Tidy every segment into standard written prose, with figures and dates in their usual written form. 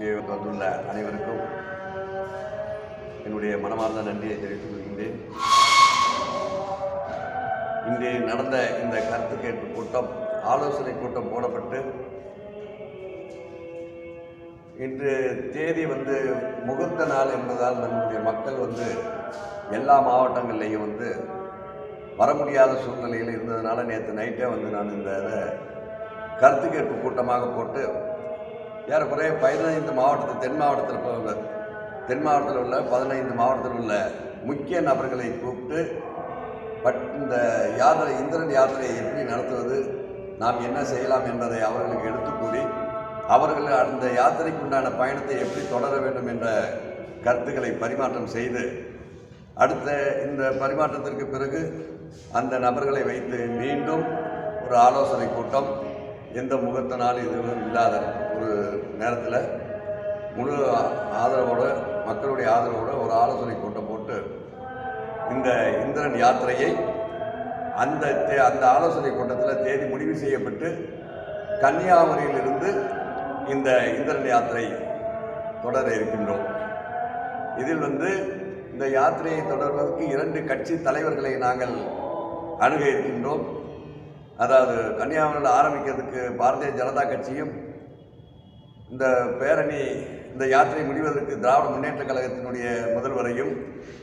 இங்கே வந்துள்ள அனைவருக்கும் என்னுடைய மனமார்ந்த நன்றியை தெரிவித்துக் கொள்கின்றேன். இன்று நடந்த இந்த கருத்து கேட்பு கூட்டம், ஆலோசனை கூட்டம் போடப்பட்டு இன்று தேதி முகூர்த்த நாள் என்பதால் நம்முடைய மக்கள் எல்லா மாவட்டங்கள்லேயும் வர முடியாத சூழ்நிலையில் இருந்ததுனால நேற்று நைட்டே நான் இந்த கருத்து கேட்பு கூட்டமாக போட்டு ஏறக்குறைய 15 மாவட்டத்தில் தென் மாவட்டத்தில் உள்ள 15 மாவட்டத்தில் உள்ள முக்கிய நபர்களை கூப்பிட்டு இந்த யாத்திரை, இந்திரன் யாத்திரையை எப்படி நடத்துவது, நாம் என்ன செய்யலாம் என்பதை அவர்களுக்கு எடுத்து கூறி அவர்கள் அந்த யாத்திரைக்குண்டான பயணத்தை எப்படி தொடர வேண்டும் என்ற கருத்துக்களை பரிமாற்றம் செய்து அடுத்த இந்த பரிமாற்றத்திற்கு பிறகு அந்த நபர்களை வைத்து மீண்டும் ஒரு ஆலோசனை கூட்டம், எந்த முகூர்த்த நாள் இதுவும் இல்லாத ஒரு நேரத்தில் முழு ஆதரவோடு, மக்களுடைய ஆதரவோடு ஒரு ஆலோசனை கூட்டம் போட்டு இந்த இந்திரன் யாத்திரையை அந்த ஆலோசனை கூட்டத்தில் தேதி முடிவு செய்யப்பட்டு கன்னியாகுமரியிலிருந்து இந்த இந்திரன் யாத்திரை தொடர இருக்கின்றோம். இதில் இந்த யாத்திரையை தொடர்வதற்கு 2 கட்சி தலைவர்களை நாங்கள் அணுக இருக்கின்றோம். அதாவது கன்னியாகுமரியில் ஆரம்பிக்கிறதுக்கு பாரதிய ஜனதா கட்சியும், இந்த பேரணி, இந்த யாத்திரை முடிவதற்கு திராவிட முன்னேற்ற கழகத்தினுடைய முதல்வரையும்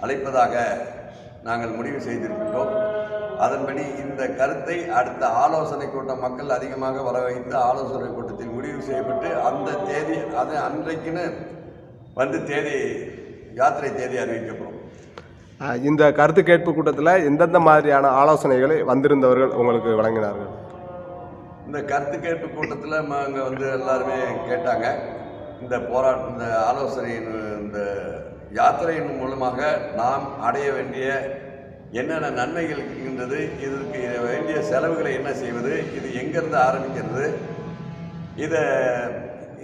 அழைப்பதாக நாங்கள் முடிவு செய்திருக்கின்றோம். அதன்படி இந்த கருத்தை அடுத்த ஆலோசனை கூட்டம், மக்கள் அதிகமாக வர வைத்து ஆலோசனை கூட்டத்தில் முடிவு செய்யப்பட்டு அந்த தேதி, அது அன்றைக்குன்னு யாத்திரை தேதி அறிவிக்கப்படும். இந்த கருத்து கேட்பு கூட்டத்தில் எந்தெந்த மாதிரியான ஆலோசனைகளை வந்திருந்தவர்கள் உங்களுக்கு வழங்கினார்கள்? இந்த கருத்து கேட்பு கூட்டத்தில் அங்கே எல்லாருமே கேட்டாங்க. இந்த ஆலோசனையின் இந்த யாத்திரையின் மூலமாக நாம் அடைய வேண்டிய என்னென்ன நன்மைகள் இருக்கின்றது, இதற்கு வேண்டிய செலவுகளை என்ன செய்வது, இது எங்கேருந்து ஆரம்பிக்கிறது,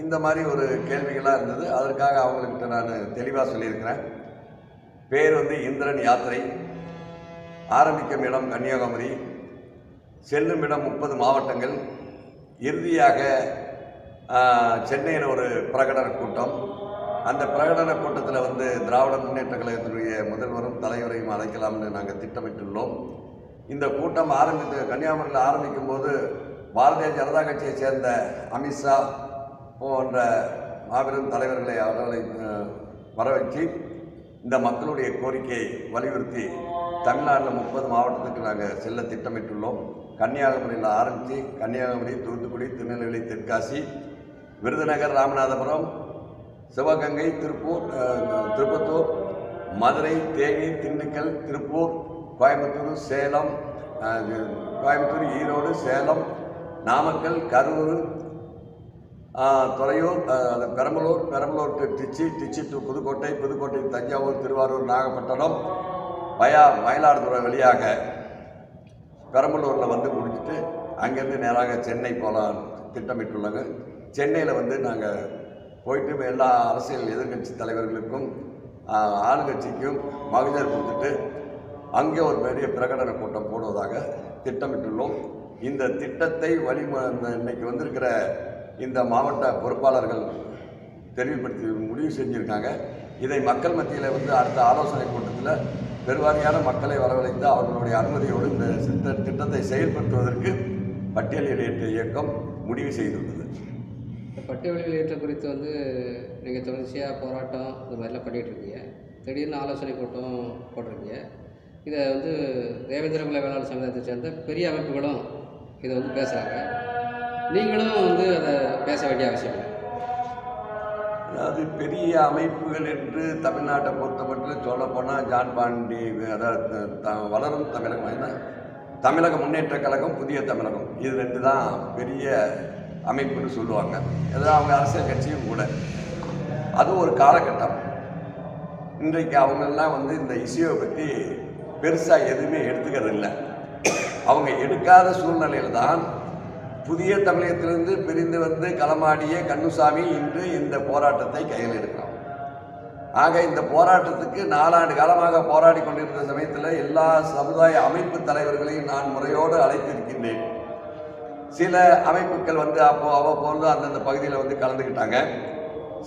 இந்த மாதிரி ஒரு கேள்விகளாக இருந்தது. அதற்காக அவங்கக்கிட்ட நான் தெளிவாக சொல்லியிருக்கிறேன். பேர் இந்திரன் யாத்திரை, ஆரம்பிக்கும் இடம் கன்னியாகுமரி, செல்லும் இடம் 30 மாவட்டங்கள், இறுதியாக சென்னையில் ஒரு பிரகடன கூட்டம். அந்த பிரகடன கூட்டத்தில் திராவிட முன்னேற்ற கழகத்தினுடைய முதல்வரும் தலைவரையும் அழைக்கலாம்னு நாங்கள் திட்டமிட்டுள்ளோம். இந்த கூட்டம் கன்னியாகுமரியில் ஆரம்பிக்கும் போது பாரதிய ஜனதா கட்சியை சேர்ந்த அமித்ஷா போன்ற மாபெரும் தலைவர்களை அவர்களை வர வச்சு இந்த மக்களுடைய கோரிக்கையை வலியுறுத்தி தமிழ்நாட்டில் 30 மாவட்டத்துக்கு நாங்கள் செல்ல திட்டமிட்டுள்ளோம். கன்னியாகுமரியில் ஆரம்பித்து கன்னியாகுமரி, தூத்துக்குடி, திருநெல்வேலி, தென்காசி, விருதுநகர், ராமநாதபுரம், சிவகங்கை, திருப்பத்தூர், மதுரை, தேனி, திண்டுக்கல், திருப்பூர், கோயம்புத்தூர், சேலம், ஈரோடு, சேலம், நாமக்கல், கரூர், துறையூர், பெரம்பலூர் டு திருச்சி டு புதுக்கோட்டை, தஞ்சாவூர், திருவாரூர், நாகப்பட்டினம், மயிலாடுதுறை வழியாக பெரம்பலூரில் முடிச்சுட்டு அங்கேருந்து நேராக சென்னை போகலாம் திட்டமிட்டுள்ளாங்க. சென்னையில் நாங்கள் போயிட்டு எல்லா அரசியல் எதிர்கட்சி தலைவர்களுக்கும் ஆளுங்கட்சிக்கும் மகஜர் கொடுத்துட்டு அங்கே ஒரு பெரிய பிரகடன கூட்டம் போடுவதாக திட்டமிட்டுள்ளோம். இந்த திட்டத்தை இன்னைக்கு வந்திருக்கிற இந்த மாவட்ட பொறுப்பாளர்கள் தெளிவுபடுத்தி முடிவு செஞ்சுருக்காங்க. இதை மக்கள் மத்தியில் அடுத்த ஆலோசனை கூட்டத்தில் பெருவாரியான மக்களை வரவழைத்து அவர்களுடைய அனுமதியோடு இந்த திட்டத்தை செயல்படுத்துவதற்கு பட்டியலில் ஏற்ற இயக்கம் முடிவு செய்துள்ளது. இந்த பட்டியலில் ஏற்ற குறித்து நீங்கள் தொடர்ச்சியாக போராட்டம் இந்த மாதிரிலாம் பண்ணிகிட்டு இருக்கீங்க. திடீர்னு ஆலோசனை கூட்டம் போட்டிருக்கீங்க. இதை தேவேந்திர குல வேளாண் சங்கத்தை சேர்ந்த பெரிய அமைப்புகளும் இதை பேசுகிறாங்க. நீங்களும் அதை பேச வேண்டிய அவசியம் இல்லை. அதாவது பெரிய அமைப்புகள் என்று தமிழ்நாட்டை பொறுத்தமட்டில் சொல்லப்போனால் ஜான் பாண்டி, அதாவது வளரும் தமிழகம், தமிழக முன்னேற்ற கழகம், புதிய தமிழகம், இது 2 தான் பெரிய அமைப்புன்னு சொல்லுவாங்க. அதாவது அவங்க அரசியல் கட்சியும் கூட. அது ஒரு காலகட்டம். இன்றைக்கு அவங்கெல்லாம் இந்த இஷ்யூவை பற்றி பெருசாக எதுவுமே எடுத்துக்கிறது இல்லை. அவங்க எடுக்காத சூழ்நிலையில் தான் புதிய தமிழகத்திலிருந்து பிரிந்து களமாடிய கண்ணுசாமி இன்று இந்த போராட்டத்தை கையில் எடுக்கிறோம். ஆக இந்த போராட்டத்துக்கு 4 ஆண்டு காலமாக போராடி கொண்டிருந்த சமயத்தில் எல்லா சமுதாய அமைப்பு தலைவர்களையும் நான் முறையோடு அழைத்திருக்கின்றேன். சில அமைப்புகள் அவ்வப்போது அந்தந்த பகுதியில் கலந்துக்கிட்டாங்க.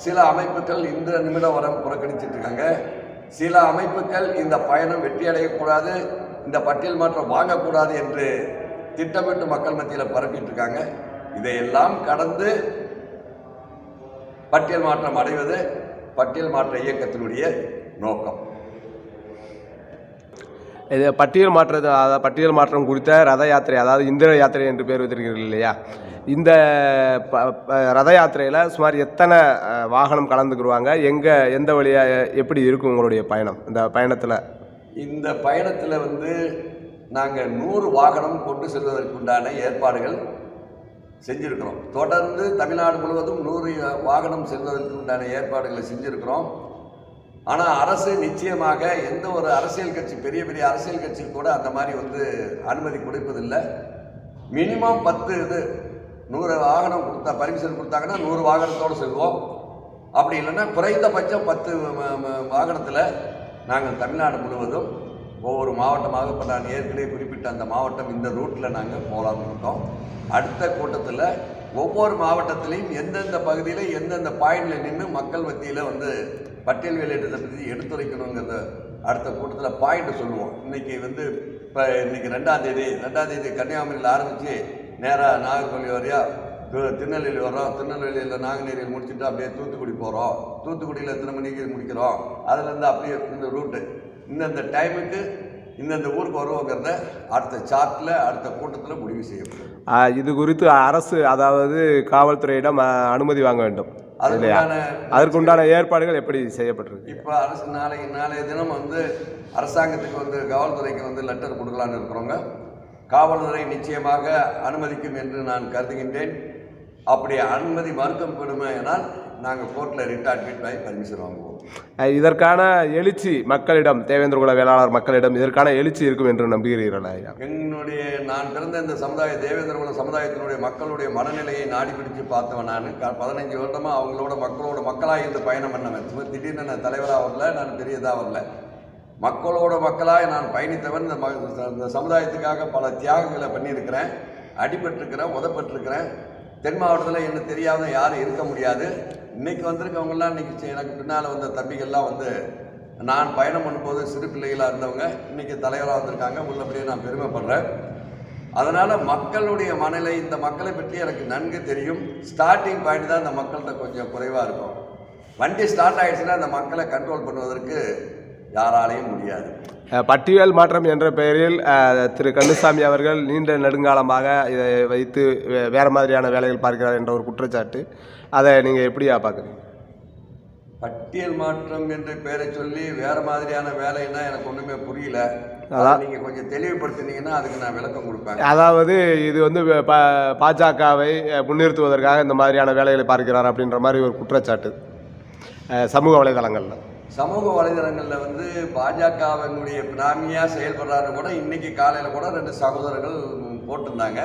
சில அமைப்புகள் இந்த நிமிடம் வர புறக்கணிச்சிட்டு இருக்காங்க. சில அமைப்புகள் இந்த பயணம் வெற்றி அடையக்கூடாது, இந்த பட்டியல் மாற்றம் வாங்கக்கூடாது என்று திட்டமிட்டு மக்கள் மத்தியில் பரப்பிட்டு இருக்காங்க. இதையெல்லாம் கடந்து பட்டியல் மாற்றம் அடைவது பட்டியல் மாற்ற இயக்கத்தினுடைய நோக்கம். இது பட்டியல் மாற்றம் குறித்த ரத யாத்திரை, அதாவது இந்திர யாத்திரை என்று பேர் வைத்திருக்கிறீர்கள் இல்லையா? இந்த ரத யாத்திரையில் சுமார் எத்தனை வாகனம் கலந்துக்குருவாங்க? எந்த வழியாக எப்படி இருக்கும் உங்களுடைய பயணம்? இந்த பயணத்தில் நாங்கள் 100 வாகனம் கொண்டு செல்வதற்குண்டான ஏற்பாடுகள் செஞ்சுருக்கிறோம். தொடர்ந்து தமிழ்நாடு முழுவதும் 100 வாகனம் செல்வதற்கு உண்டான ஏற்பாடுகளை செஞ்சுருக்கிறோம். ஆனால் அரசு நிச்சயமாக எந்த ஒரு அரசியல் கட்சி, பெரிய பெரிய அரசியல் கட்சி கூட அந்த மாதிரி அனுமதி கொடுப்பதில்லை. மினிமம் 100 வாகனம் பர்மிஷன் கொடுத்தாங்கன்னா 100 வாகனத்தோடு செல்வோம். அப்படி இல்லைன்னா குறைந்தபட்சம் 10 வாகனத்தில் நாங்கள் தமிழ்நாடு முழுவதும் ஒவ்வொரு மாவட்டமாக, இப்போ நான் ஏற்கனவே குறிப்பிட்ட அந்த மாவட்டம், இந்த ரூட்டில் நாங்கள் போகலாம்னு இருக்கோம். அடுத்த கூட்டத்தில் ஒவ்வொரு மாவட்டத்திலையும் எந்தெந்த பகுதியில் எந்தெந்த பாயிண்டில் நின்று மக்கள் மத்தியில் பட்டியல் வெளியிட்டதை பற்றி எடுத்துரைக்கணுங்கிறத அடுத்த கூட்டத்தில் பாயிண்ட் சொல்லுவோம். இன்றைக்கி இப்போ இன்றைக்கி 2ஆம் தேதி கன்னியாகுமரியில் ஆரம்பித்து நேராக நாகர்கோவில் வரையாக திருநெல்வேலி வரோம். திருநெல்வேலியில் நாங்குநேரியில் முடிச்சுட்டு அப்படியே தூத்துக்குடி போகிறோம். தூத்துக்குடியில் எத்தனை மணிக்கு முடிக்கிறோம், அதுலேருந்து அப்படியே இந்த ரூட்டு இந்தந்த டைமுக்கு இந்தந்த ஊருக்கு வருவோங்கிறத அடுத்த சார்ட்டில் அடுத்த கூட்டத்தில் முடிவு செய்யப்படும். இது குறித்து அரசு, அதாவது காவல்துறையிடம் அனுமதி வாங்க வேண்டும். அதற்குண்டான ஏற்பாடுகள் எப்படி செய்யப்பட்டிருக்கு? இப்போ அரசு நாளைய தினம் அரசாங்கத்துக்கு காவல்துறைக்கு லெட்டர் கொடுக்கலான்னு இருக்கிறோங்க. காவல்துறை நிச்சயமாக அனுமதிக்கும் என்று நான் கருதுகின்றேன். அப்படி அனுமதி மறுக்கப்படுமையானால் நாங்கள் கோர்ட்டில் ரிட் அட்மிட் ஆகி பர்மிஷன் வாங்குவோம். இதற்கான எழுச்சி மக்களிடம், தேவேந்திர குல வேளாளர் மக்களிடம் இதற்கான எழுச்சி இருக்கும் என்று நம்புகிறீர்களா? நான் பிறந்த இந்த தேவேந்திர குல சமுதாயத்தினுடைய மக்களுடைய மனநிலையை நாடி பிடிச்சு பார்த்தவன். நான் 15 வருடமாக மக்களோட மக்களாக இருந்து பயணம் பண்ணவன். திடீர்னு நான் தலைவராக வரல, நான் பெரியதாக வரல. மக்களோட மக்களாக நான் பயணித்தவன். இந்த சமுதாயத்துக்காக பல தியாகங்களை பண்ணியிருக்கிறேன், அடிபட்டிருக்கிறேன், உதப்பட்டிருக்கிறேன். தென் மாவட்டத்தில் என்ன தெரியாத யாரும் இருக்க முடியாது. இன்றைக்கி வந்திருக்கவங்கெல்லாம் இன்றைக்கி எனக்கு பின்னால் வந்த தம்பிகள்லாம் நான் பயணம் பண்ணும்போது சிறு பிள்ளைகளாக இருந்தவங்க இன்றைக்கி தலைவராக வந்திருக்காங்க. உள்ளபடியே நான் பெருமைப்படுறேன். அதனால் மக்களுடைய மனநிலை, இந்த மக்களை பற்றி எனக்கு நன்கு தெரியும். ஸ்டார்டிங் பாயிண்ட் தான் இந்த மக்கள்கிட்ட கொஞ்சம் குறைவாக இருக்கும். வண்டி ஸ்டார்ட் ஆகிடுச்சுன்னா அந்த மக்களை கண்ட்ரோல் பண்ணுவதற்கு யாராலையும் முடியாது. பட்டியல் மாற்றம் என்ற பெயரில் திரு கந்தசாமி அவர்கள் நீண்ட நெடுங்காலமாக இதை வைத்து வேறு மாதிரியான வேலைகள் பார்க்கிறார் என்ற ஒரு குற்றச்சாட்டு, அதை நீங்கள் எப்படியா பார்க்குறீங்க? பட்டியல் மாற்றம் என்ற பெயரை சொல்லி வேறு மாதிரியான வேலைன்னா எனக்கு ஒன்றுமே புரியல. அதான் நீங்கள் கொஞ்சம் தெளிவுபடுத்தினீங்கன்னா அதுக்கு நான் விளக்கம் கொடுப்பேன். அதாவது இது பாஜகவை முன்னிறுத்துவதற்காக இந்த மாதிரியான வேலைகளை பார்க்கிறார் அப்படின்ற மாதிரி ஒரு குற்றச்சாட்டு சமூக வலைதளங்களில் பாஜகவினுடைய பினாமியாக செயல்படுறாருன்னு கூட இன்றைக்கி காலையில் கூட 2 சகோதரர்கள் போட்டிருந்தாங்க.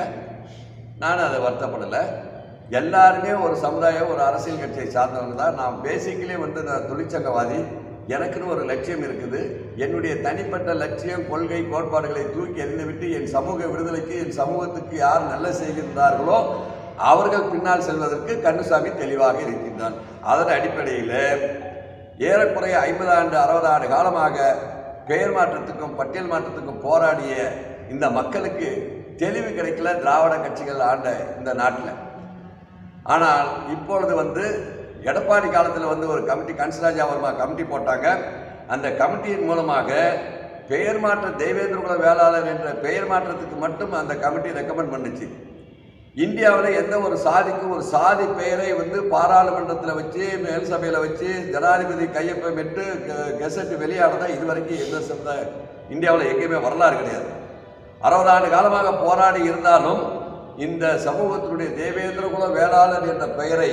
நான் அதை வருத்தப்படலை. எல்லாருமே ஒரு சமுதாயம், ஒரு அரசியல் கட்சியை சார்ந்தவங்க தான். நான் பேசிக்கலி நான் தொழிற்சங்கவாதி. எனக்குன்னு ஒரு லட்சியம் இருக்குது. என்னுடைய தனிப்பட்ட லட்சியம், கொள்கை, கோட்பாடுகளை தூக்கி எறிந்துவிட்டு என் சமூக விடுதலைக்கு, என் சமூகத்துக்கு யார் நல்ல செய்கின்றார்களோ அவர்கள் பின்னால் செல்வதற்கு கந்தசாமி தெளிவாக இருக்கின்றான். அதன் அடிப்படையில் ஏறக்குறைய 50 ஆண்டு 60 ஆண்டு காலமாக பெயர் மாற்றத்துக்கும் பட்டியல் மாற்றத்துக்கும் போராடிய இந்த மக்களுக்கு தெளிவு கிடைக்கல திராவிட கட்சிகள் ஆண்ட இந்த நாட்டில். ஆனால் இப்பொழுது எடப்பாடி காலத்தில் ஒரு கமிட்டி, கன்சராஜா வர்மா கமிட்டி போட்டாங்க. அந்த கமிட்டியின் மூலமாக பெயர் மாற்ற தேவேந்திர குல வேளாளர் என்ற பெயர் மாற்றத்துக்கு மட்டும் அந்த கமிட்டி ரெக்கமெண்ட் பண்ணுச்சு. இந்தியாவில் எந்த ஒரு சாதிக்கும் ஒரு சாதி பெயரை பாராளுமன்றத்தில் வச்சு, மேல் சபையில் வச்சு, ஜனாதிபதி கையொப்பமிட்டு கெசட் வெளியானதா இதுவரைக்கும் எந்த இந்தியாவில் எங்கேயுமே வரலாறு கிடையாது. 60 ஆண்டு காலமாக போராடி இருந்தாலும் இந்த சமூகத்தினுடைய தேவேந்திர குல வேளாளர் என்ற பெயரை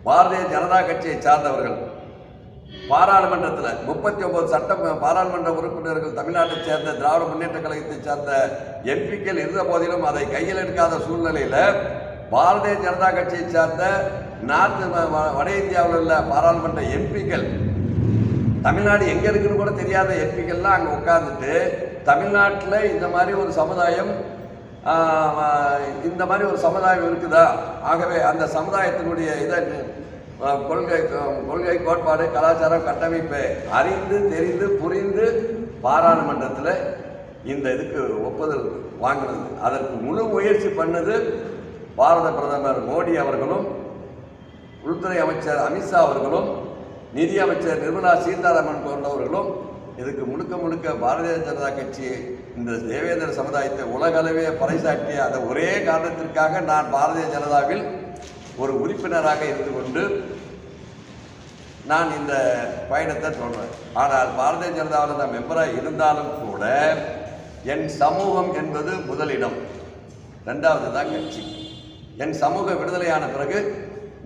பாரதிய ஜனதா கட்சியை சார்ந்தவர்கள் பாராளுமன்றத்தில் 39 பாராளுமன்ற உறுப்பினர்கள் தமிழ்நாட்டை சேர்ந்த திராவிட முன்னேற்ற கழகத்தை சார்ந்த எம்பிக்கள் இருந்த போதிலும் அதை கையில் எடுக்காத சூழ்நிலையில் பாரதிய ஜனதா கட்சியை சார்ந்த வட இந்தியாவில் உள்ள பாராளுமன்ற எம்பிக்கள், தமிழ்நாடு எங்கே இருக்குன்னு கூட தெரியாத எம்பிக்கள்லாம் அங்கே உட்கார்ந்துட்டு தமிழ்நாட்டில் இந்த மாதிரி ஒரு சமுதாயம் இருக்குதா, ஆகவே அந்த சமுதாயத்தினுடைய கொள்கை கோட்பாடு கலாச்சாரம் கட்டமைப்பை அறிந்து தெரிந்து புரிந்து பாராளுமன்றத்தில் இந்த இதுக்கு ஒப்புதல் வாங்கினது. அதற்கு முழு முயற்சி பண்ணது பாரத பிரதமர் மோடி அவர்களும், உள்துறை அமைச்சர் அமித்ஷா அவர்களும், நிதி அமைச்சர் நிர்மலா சீதாராமன் போன்றவர்களும் இதுக்கு முழுக்க முழுக்க பாரதிய ஜனதா கட்சி இந்த தேவேந்திர சமுதாயத்தை உலகளவே பறைசாற்றிய அந்த ஒரே காரணத்திற்காக நான் பாரதிய ஜனதாவில் ஒரு உறுப்பினராக இருந்து கொண்டு நான் இந்த பயணத்தை தொடர்றேன். ஆனால் பாரதிய ஜனதாவில் நான் மெம்பராக இருந்தாலும் கூட என் சமூகம் என்பது முதலிடம், ரெண்டாவது தான் கட்சி. என் சமூக விடுதலையான பிறகு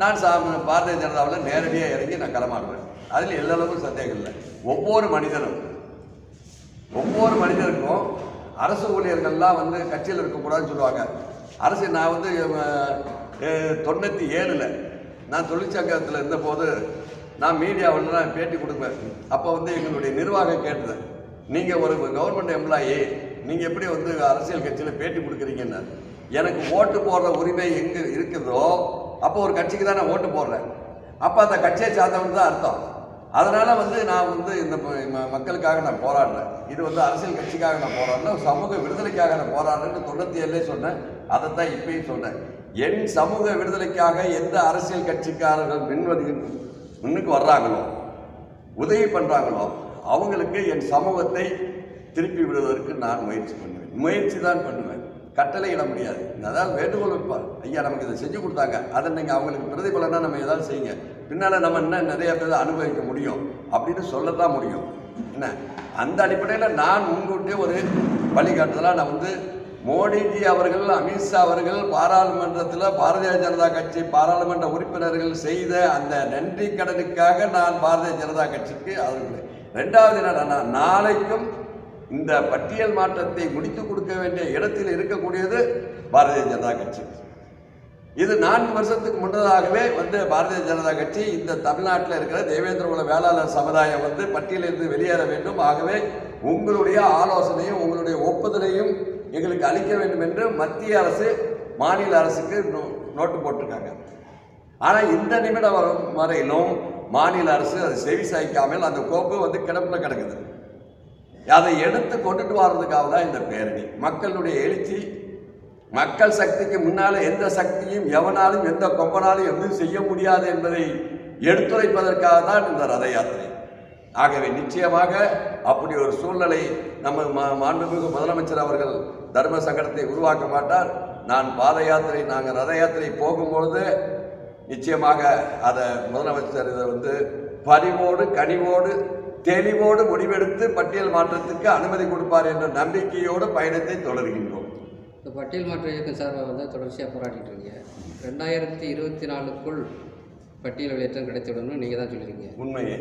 நான் பாரதிய ஜனதாவில் நேரடியாக இறங்கி நான் களமாடுவேன். அதில் எல்லளவும் சந்தேகம் இல்லை. ஒவ்வொரு மனிதருக்கும் அரசு ஊழியர்கள்லாம் வந்து கட்சியில் இருக்கக்கூடாதுன்னு சொல்லுவாங்க. அரசு நான் வந்து 97 நான் தொழிற்சங்கத்தில் இருந்தபோது நான் மீடியாவில் நான் பேட்டி கொடுப்பேன். அப்போ வந்து எங்களுடைய நிர்வாகம் கேட்டது, நீங்கள் ஒரு கவர்மெண்ட் எம்ப்ளாயி, நீங்கள் எப்படி வந்து அரசியல் கட்சியில் பேட்டி கொடுக்குறீங்கன்னு. எனக்கு ஓட்டு போடுற உரிமை எங்கே இருக்குதோ அப்போ ஒரு கட்சிக்கு தான் நான் ஓட்டு போடுறேன். அப்போ அந்த கட்சியை சார்ந்தவன் தான் அர்த்தம். அதனால் வந்து நான் வந்து இந்த மக்களுக்காக நான் போராடுறேன். இது வந்து அரசியல் கட்சிக்காக நான் போராடுறேன், சமூக விடுதலைக்காக நான் போராடுறேன்னு 97 சொன்னேன். அதை தான் இப்பயும் சொன்னேன். என் சமூக விடுதலைக்காக எந்த அரசியல் கட்சிக்காரர்கள் முன்னுக்கு வர்றாங்களோ, உதவி பண்ணுறாங்களோ, அவங்களுக்கு என் சமூகத்தை திருப்பி விடுவதற்கு நான் முயற்சி தான் பண்ணுவேன். கட்டளை இட முடியாது. அதாவது வேண்டுகோள் வைப்பார், ஐயா நமக்கு இதை செஞ்சு கொடுத்தாங்க, அதை நீங்கள் அவங்களுக்கு பிரதிபலனா நம்ம ஏதாவது செய்யுங்க, பின்னால் நம்ம இன்னும் நிறைய பேர் அனுபவிக்க முடியும் அப்படின்னு சொல்லத்தான் முடியும். என்ன அந்த அடிப்படையில் நான் முன்கூட்டியே ஒரு வழிகாட்டுதலாக நான் வந்து மோடிஜி அவர்கள், அமித்ஷா அவர்கள் பாராளுமன்றத்தில் பாரதிய ஜனதா கட்சி பாராளுமன்ற உறுப்பினர்கள் செய்த அந்த நன்றி கடனுக்காக நான் பாரதிய ஜனதா கட்சிக்கு அவர்கள். ரெண்டாவது என்னன்னா, நாளைக்கும் இந்த பட்டியல் மாற்றத்தை முடித்து கொடுக்க வேண்டிய இடத்தில் இருக்கக்கூடியது பாரதிய ஜனதா கட்சி. இது 4 வருஷத்துக்கு முன்னதாகவே வந்து பாரதிய ஜனதா கட்சி இந்த தமிழ்நாட்டில் இருக்கிற தேவேந்திர குல வேளாளர் சமுதாயம் வந்து பட்டியலிருந்து வெளியேற வேண்டும், ஆகவே உங்களுடைய ஆலோசனையும் உங்களுடைய ஒப்புதலையும் எங்களுக்கு அளிக்க வேண்டும் என்று மத்திய அரசு மாநில அரசுக்கு நோட்டு போட்டிருக்காங்க. ஆனால் இந்த நிமிடம் வரையிலும் மாநில அரசு அதை செவி சாய்க்காமல் அந்த கோப்பு வந்து கிடப்பில் கிடக்குது. அதை எடுத்து கொண்டுட்டு வர்றதுக்காக தான் இந்த பேரணி. மக்களுடைய எழுச்சி, மக்கள் சக்திக்கு முன்னால் எந்த சக்தியும் எவனாலும் எந்த கொம்பனாலும் எதுவும் செய்ய முடியாது என்பதை எடுத்துரைப்பதற்காக தான் இந்த ரத யாத்திரை. ஆகவே நிச்சயமாக அப்படி ஒரு சூழ்நிலை நம்ம மாண்புமிகு முதலமைச்சர் அவர்கள் தர்ம சங்கடத்தை உருவாக்க மாட்டார். நான் நாங்கள் ரத யாத்திரை போகும்பொழுது நிச்சயமாக அதை முதலமைச்சர் இதை வந்து பரிவோடு கனிவோடு தெளிவோடு முடிவெடுத்து பட்டியல் மாற்றத்துக்கு அனுமதி கொடுப்பார் என்ற நம்பிக்கையோடு பயணத்தை தொடர்கின்றோம். இந்த பட்டியல் மாற்ற இயக்கம் சார்பாக வந்து தொடர்ச்சியாக போராட்டிட்டு இருக்கீங்க. 2024க்குள் பட்டியல் வெளியேற்றம் கிடைத்துவிடணும் நீங்கள் தான் சொல்லியிருக்கீங்க. உண்மையே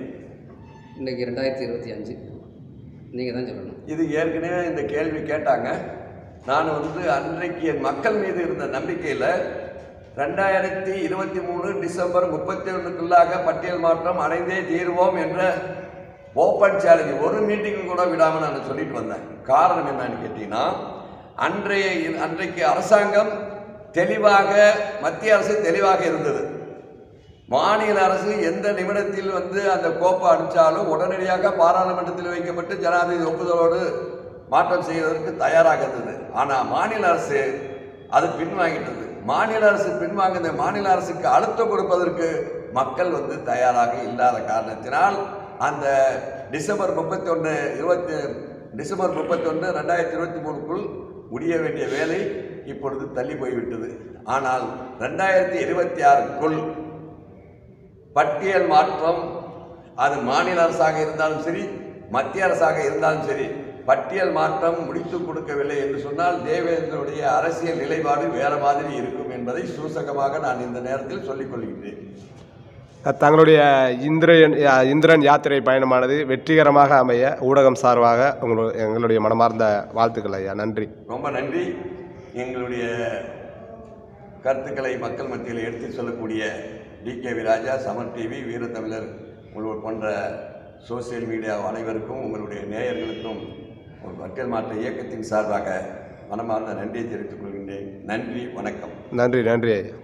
இன்றைக்கி 2025 நீங்கள் தான் சொல்லணும். இது ஏற்கனவே இந்த கேள்வி கேட்டாங்க. நான் வந்து அன்றைக்கு என் மக்கள் மீது இருந்த நம்பிக்கையில் 2023 டிசம்பர் 31க்குள்ளாக பட்டியல் மாற்றம் அடைந்தே தீர்வோம் என்ற ஓப்பன் சேலஞ்சு ஒரு மீட்டிங் கூட விடாமல் நான் சொல்லிட்டு வந்தேன். காரணம் என்னன்னு கேட்டீங்கன்னா, அன்றைக்கு அரசாங்கம் தெளிவாக, மத்திய அரசு தெளிவாக இருந்தது. மாநில அரசு எந்த நிமிடத்தில் வந்து அந்த கோப்பை அனுப்பிச்சாலும் உடனடியாக பாராளுமன்றத்தில் வைக்கப்பட்டு ஜனாதிபதி ஒப்புதலோடு மாற்றம் செய்வதற்கு தயாராக இருந்தது. ஆனால் மாநில அரசு அது பின்வாங்கிட்டது. மாநில அரசுக்கு அழுத்தம் கொடுப்பதற்கு மக்கள் வந்து தயாராக இல்லாத காரணத்தினால் அந்த டிசம்பர் 31 2023க்குள் முடிய வேண்டிய வேலை இப்பொழுது தள்ளி போய்விட்டது. ஆனால் 2026க்குள் பட்டியல் மாற்றம், அது மாநில அரசாக இருந்தாலும் சரி மத்திய அரசாக இருந்தாலும் சரி, பட்டியல் மாற்றம் முடித்து கொடுக்கவில்லை என்று சொன்னால் தேவேந்திரனுடைய அரசியல் நிலைப்பாடு வேறு மாதிரி இருக்கும் என்பதை சூசகமாக நான் இந்த நேரத்தில் சொல்லிக் கொள்கின்றேன். தங்களுடைய இந்திரன் யாத்திரை பயணமானது வெற்றிகரமாக அமைய ஊடகம் சார்பாக எங்களுடைய மனமார்ந்த வாழ்த்துக்கள் ஐயா. நன்றி, ரொம்ப நன்றி. எங்களுடைய கருத்துக்களை மக்கள் மத்தியில் எடுத்து சொல்லக்கூடிய டிகேவி ராஜா, சமர் டிவி, வீரத்தமிழர் போன்ற சோசியல் மீடியா அனைவருக்கும், உங்களுடைய நேயர்களுக்கும் பட்டியல் மாற்ற இயக்கத்தின் சார்பாக மனமார்ந்த நன்றியை தெரிவித்துக் கொள்கின்றேன். நன்றி, வணக்கம். நன்றி ஐயா.